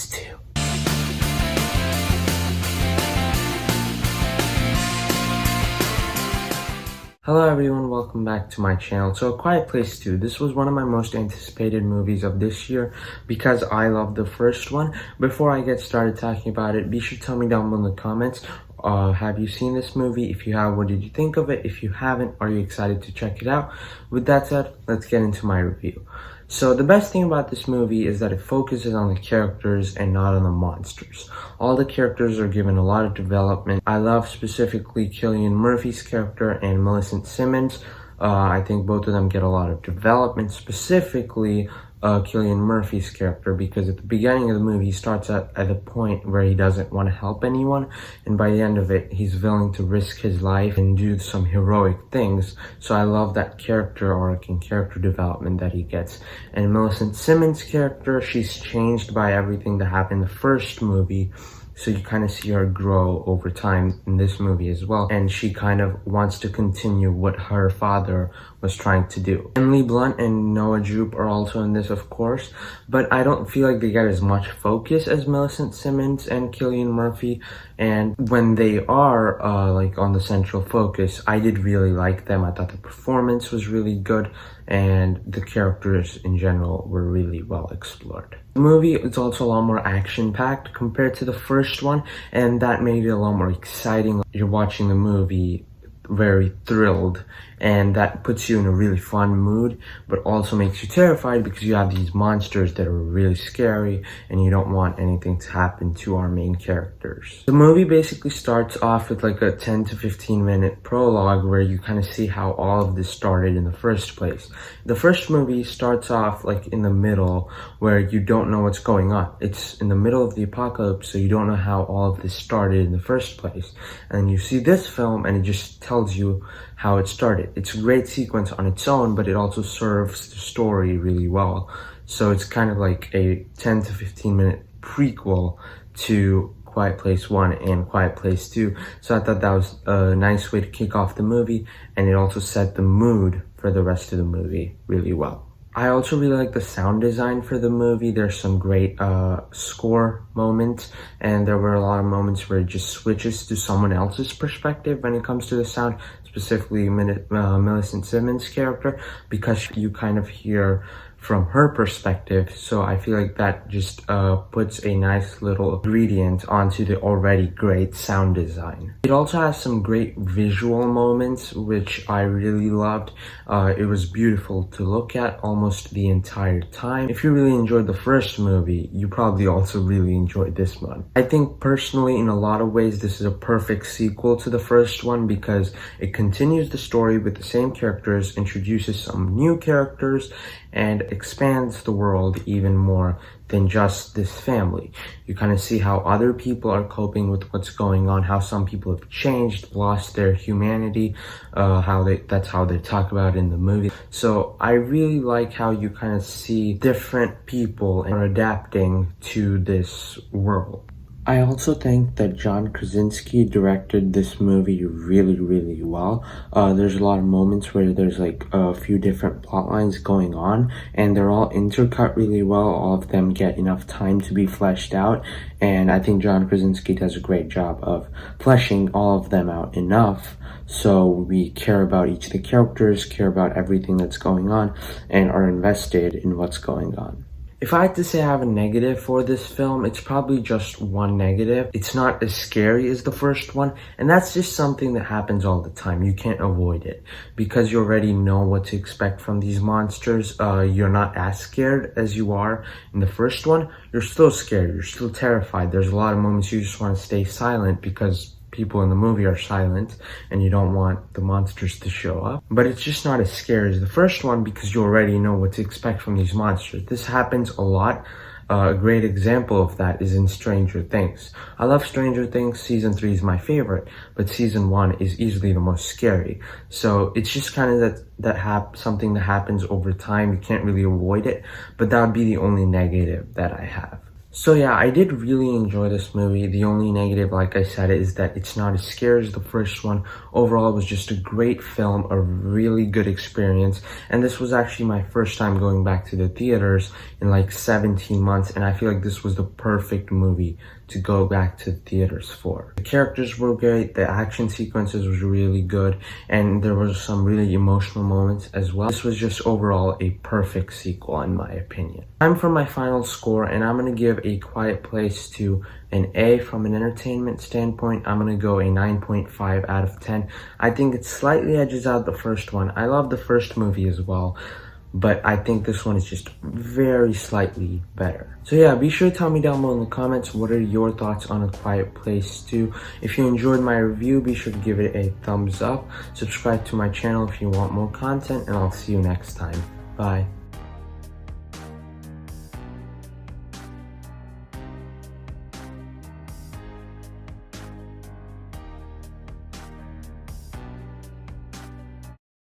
Place 2. Hello everyone, welcome back to my channel. So A Quiet Place 2, this was one of my most anticipated movies of this year because I love the first one. Before I get started talking about it, be sure to tell me down below in the comments, have you seen this movie? If you have, what did you think of it? If you haven't, are you excited to check it out? With that said, let's get into my review. So the best thing about this movie is that it focuses on the characters and not on the monsters. All the characters are given a lot of development. I love specifically Cillian Murphy's character and Millicent Simmons. I think both of them get a lot of development, specifically Cillian Murphy's character, because at the beginning of the movie he starts at a point where he doesn't want to help anyone, and by the end of it he's willing to risk his life and do some heroic things. So I love that character arc and character development that he gets. And Millicent Simmons' character, she's changed by everything that happened in the first movie, so you kind of see her grow over time in this movie as well. And she kind of wants to continue what her father was trying to do. Emily Blunt and Noah Jupe are also in this, of course, but I don't feel like they get as much focus as Millicent Simmons and Cillian Murphy. And when they are like on the central focus, I did really like them. I thought the performance was really good and the characters in general were really well explored. The movie is also a lot more action-packed compared to the first one, and that made it a lot more exciting. You're watching the movie very thrilled, and that puts you in a really fun mood, but also makes you terrified because you have these monsters that are really scary and you don't want anything to happen to our main characters. The movie basically starts off with like a 10 to 15 minute prologue where you kind of see how all of this started in the first place. The first movie starts off like in the middle where you don't know what's going on. It's in the middle of the apocalypse, so you don't know how all of this started in the first place. And you see this film and it just tells you how it started. It's a great sequence on its own, but it also serves the story really well. So it's kind of like a 10 to 15 minute prequel to Quiet Place 1 and Quiet Place 2. So I thought that was a nice way to kick off the movie, and it also set the mood for the rest of the movie really well. I also really like the sound design for the movie. There's some great score moments, and there were a lot of moments where it just switches to someone else's perspective when it comes to the sound, specifically Millicent Simmons' character, because you kind of hear from her perspective. So I feel like that just puts a nice little ingredient onto the already great sound design. It also has some great visual moments, which I really loved. It was beautiful to look at almost the entire time. If you really enjoyed the first movie, you probably also really enjoyed this one. I think personally, in a lot of ways, this is a perfect sequel to the first one because it continues the story with the same characters, introduces some new characters, and expands the world even more than just this family. You kind of see how other people are coping with what's going on, how some people have changed, lost their humanity, that's how they talk about it in the movie. So I really like how you kind of see different people and are adapting to this world. I also think that John Krasinski directed this movie really, really well. There's a lot of moments where there's like a few different plot lines going on, and they're all intercut really well. All of them get enough time to be fleshed out, and I think John Krasinski does a great job of fleshing all of them out enough so we care about each of the characters, care about everything that's going on, and are invested in what's going on. If I had to say I have a negative for this film, it's probably just one negative. It's not as scary as the first one, and that's just something that happens all the time. You can't avoid it. Because you already know what to expect from these monsters, you're not as scared as you are in the first one. You're still scared, you're still terrified. There's a lot of moments you just want to stay silent because people in the movie are silent and you don't want the monsters to show up. But it's just not as scary as the first one because you already know what to expect from these monsters. This happens a lot. A great example of that is in Stranger Things. I love Stranger Things. Season 3 is my favorite, but season 1 is easily the most scary. So it's just kind of something that happens over time. You can't really avoid it, but that would be the only negative that I have. So yeah, I did really enjoy this movie. The only negative, like I said, is that it's not as scary as the first one. Overall, it was just a great film, a really good experience. And this was actually my first time going back to the theaters in like 17 months. And I feel like this was the perfect movie to go back to the theaters for. The characters were great, the action sequences was really good, and there was some really emotional moments as well. This was just overall a perfect sequel in my opinion. Time for my final score, and I'm gonna give A Quiet Place 2 an A from an entertainment standpoint. I'm gonna go a 9.5 out of 10. I think it slightly edges out the first one. I love the first movie as well, but I think this one is just very slightly better. So yeah, be sure to tell me down below in the comments what are your thoughts on A Quiet Place 2. If you enjoyed my review, be sure to give it a thumbs up. Subscribe to my channel if you want more content, and I'll see you next time. Bye.